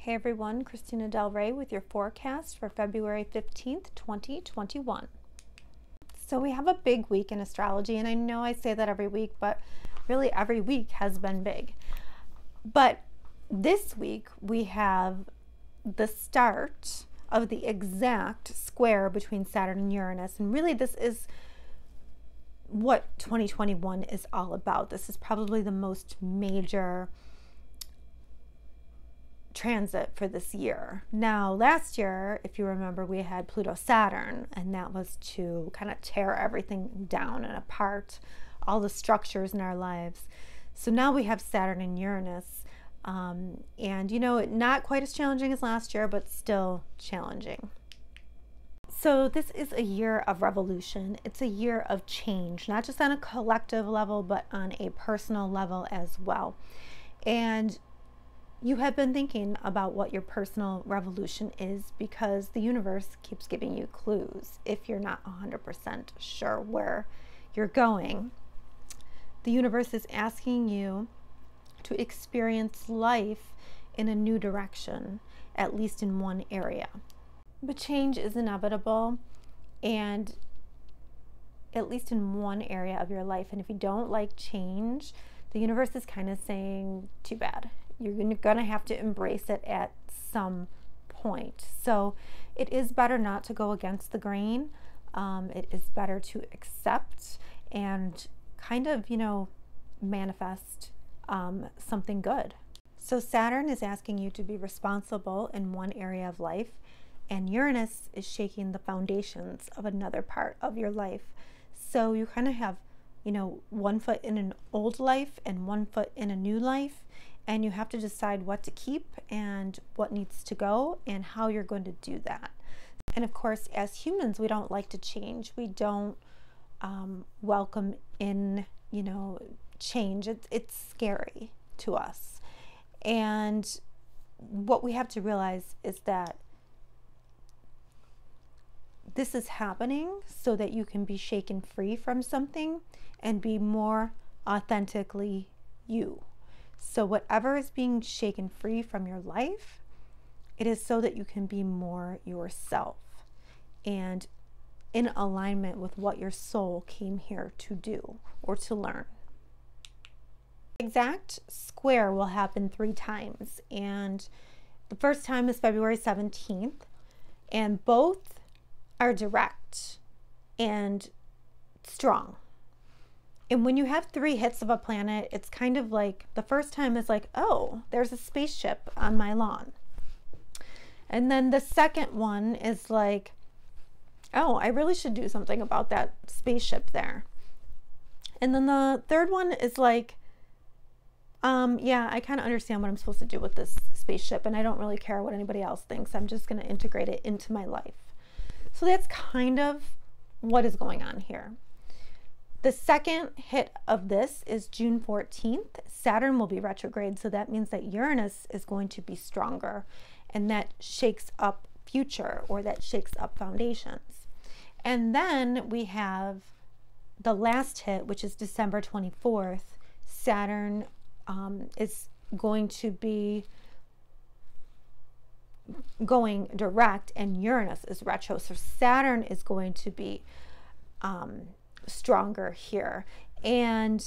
Hey everyone, Christina Del Rey with your forecast for February 15th, 2021. So we have a big week in astrology, and I know I say that every week, but really every week has been big. But this week we have the start of the exact square between Saturn and Uranus, and really this is what 2021 is all about. This is probably the most major transit for this year. Now, last year, if you remember, we had Pluto-Saturn, and that was to kind of tear everything down and apart, all the structures in our lives. So now we have Saturn and Uranus, and you know, not quite as challenging as last year, but still challenging. So this is a year of revolution. It's a year of change, not just on a collective level, but on a personal level as well. And you have been thinking about what your personal revolution is because the universe keeps giving you clues. If you're not 100% sure where you're going, the universe is asking you to experience life in a new direction, at least in one area. But change is inevitable, and at least in one area of your life. And if you don't like change, the universe is kind of saying, too bad. You're going to have to embrace it at some point. So it is better not to go against the grain. It is better to accept and kind of, manifest something good. So Saturn is asking you to be responsible in one area of life, and Uranus is shaking the foundations of another part of your life. So you kind of have, one foot in an old life and one foot in a new life. And you have to decide what to keep and what needs to go and how you're going to do that. And of course, as humans, we don't like to change. We don't welcome in, change. It's scary to us. And what we have to realize is that this is happening so that you can be shaken free from something and be more authentically you. So whatever is being shaken free from your life, it is so that you can be more yourself and in alignment with what your soul came here to do or to learn. The exact square will happen 3 times, and the first time is February 17th, and both are direct and strong. And when you have 3 hits of a planet, it's kind of like, the first time is like, oh, there's a spaceship on my lawn. And then the second one is like, oh, I really should do something about that spaceship there. And then the third one is like, yeah, I kind of understand what I'm supposed to do with this spaceship, and I don't really care what anybody else thinks. I'm just going to integrate it into my life. So that's kind of what is going on here. The second hit of this is June 14th. Saturn will be retrograde, so that means that Uranus is going to be stronger, and that shakes up future, or that shakes up foundations. And then we have the last hit, which is December 24th. Saturn is going to be going direct, and Uranus is retro. So Saturn is going to be stronger here, and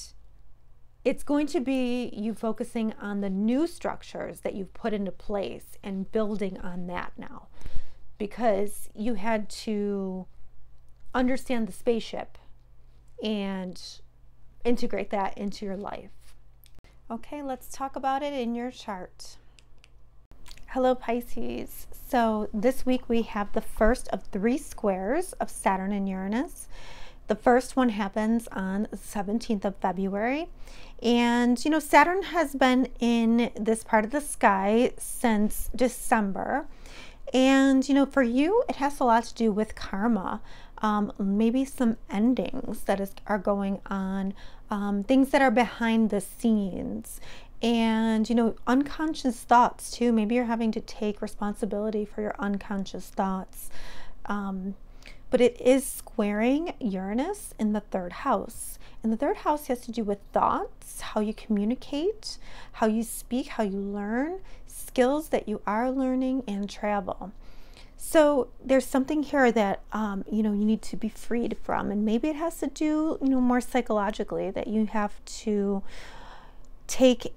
it's going to be you focusing on the new structures that you've put into place and building on that now, because you had to understand the spaceship and integrate that into your life. Okay, let's talk about it in your chart. Hello Pisces. So this week we have the first of 3 squares of Saturn and Uranus. The first one happens on the 17th of February. And, Saturn has been in this part of the sky since December. And, for you, it has a lot to do with karma. Maybe some endings that are going on, things that are behind the scenes. And, unconscious thoughts too. Maybe you're having to take responsibility for your unconscious thoughts. but it is squaring Uranus in the 3rd house. And the 3rd house has to do with thoughts, how you communicate, how you speak, how you learn, skills that you are learning, and travel. So there's something here that, you need to be freed from. And maybe it has to do, more psychologically, that you have to take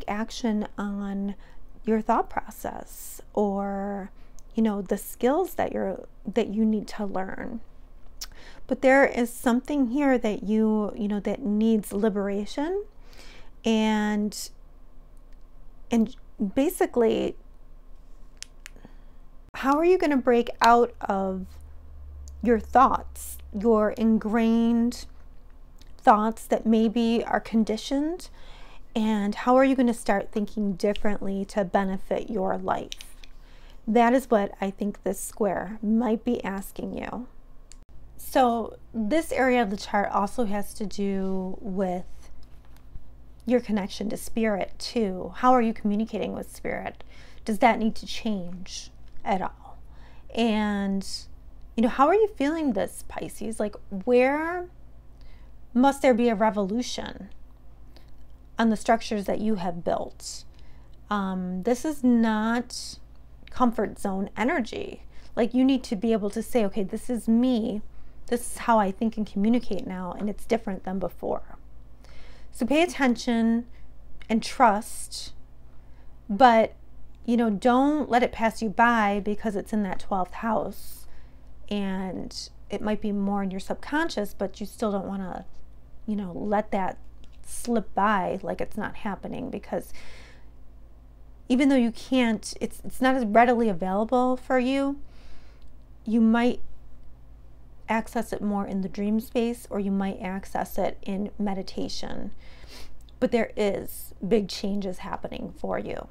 action on your thought process, or, the skills that you need to learn. But there is something here that that needs liberation, and basically, how are you going to break out of your thoughts, your ingrained thoughts that maybe are conditioned, and how are you going to start thinking differently to benefit your life? That is what I think this square might be asking you. So this area of the chart also has to do with your connection to spirit too. How are you communicating with spirit? Does that need to change at all? And how are you feeling this, Pisces? Like, where must there be a revolution on the structures that you have built? This is not comfort zone energy. Like, you need to be able to say, okay, this is me. This is how I think and communicate now, and it's different than before. So pay attention and trust, but don't let it pass you by because it's in that 12th house, and it might be more in your subconscious, but you still don't want to, let that slip by like it's not happening, because even though you can't, it's not as readily available for you, you might access it more in the dream space, or you might access it in meditation. But there is big changes happening for you.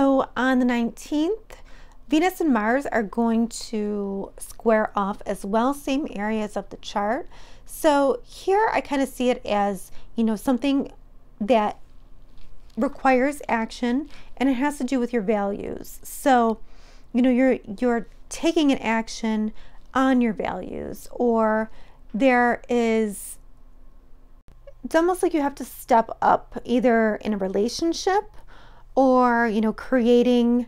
So on the 19th, Venus and Mars are going to square off as well, same areas of the chart. So here I kind of see it as, something that requires action, and it has to do with your values. So, you're taking an action on your values, or it's almost like you have to step up either in a relationship, or creating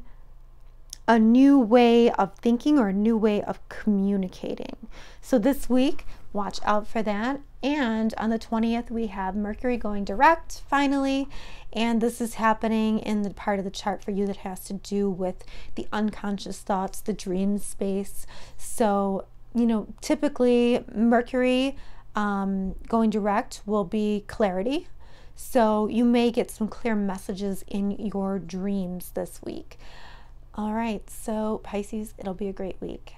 a new way of thinking or a new way of communicating. So this week, watch out for that. And on the 20th, we have Mercury going direct finally, and this is happening in the part of the chart for you that has to do with the unconscious thoughts, the dream space. So typically Mercury going direct will be clarity, so you may get some clear messages in your dreams this week. All right, so Pisces, it'll be a great week.